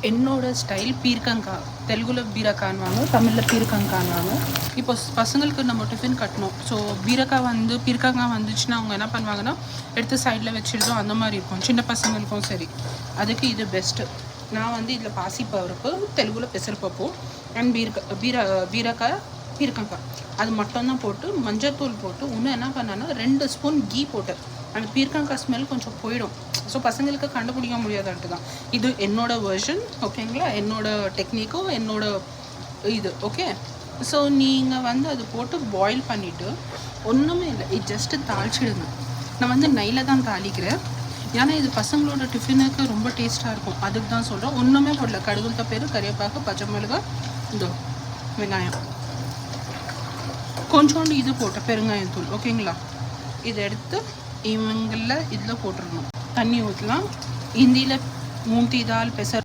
என்னோட ஸ்டைல் பீர்க்கங்கா. தெலுங்குல பீரக்கான்னுவாங்க, தமிழில் பீர்க்கங்கான்னுவாங்க. இப்போ பசங்களுக்கு நம்ம டிஃபின் கட்டணும். ஸோ பீர்க்கங்காய் வந்துச்சுன்னா அவங்க என்ன பண்ணுவாங்கன்னா எடுத்து சைடில் வச்சுருந்தோம் அந்த மாதிரி இருக்கும். சின்ன பசங்களுக்கும் சரி, அதுக்கு இது பெஸ்ட்டு. நான் இதில் பாசிப்பருப்பு, தெலுங்குல பெசரப்பப்பு அண்ட் பீரக்காய் பீர்க்கங்காய் அது மட்டும்தான் போட்டு மஞ்சத்தூள் போட்டு இன்னும் என்ன பண்ணேன்னா 2 ஸ்பூன் கீ போட்டு அந்த பீர்க்கங்காய் ஸ்மெல் கொஞ்சம் போயிடும். ஸோ பசங்களுக்கு கண்டுபிடிக்க முடியாதுன்ட்டு தான் இது என்னோட வெர்ஷன். ஓகேங்களா, என்னோட டெக்னிக்கும் என்னோட இது. ஓகே, ஸோ நீங்கள் அது போட்டு பாயில் பண்ணிவிட்டு ஒன்றுமே இல்லை, இது ஜஸ்ட்டு தாளிச்சிடுங்க. நான் நெய்யில் தான் தாளிக்கிறேன், ஏன்னா இது பசங்களோட டிஃபினுக்கு ரொம்ப டேஸ்ட்டாக இருக்கும். அதுக்கு தான் சொல்கிறேன். ஒன்றுமே போடல, கடுகுத்த பேர், கறிவேப்பாக்கு, பச்சை மிளகாய், இந்த வெங்காயம், கொஞ்சோண்டு இது போட்ட பெருங்காயத்தூள். ஓகேங்களா, இதை எடுத்து இதில் போட்டுடணும். தண்ணி ஊற்றலாம். ஹிந்தியில் மூங்கி தால் பெசர்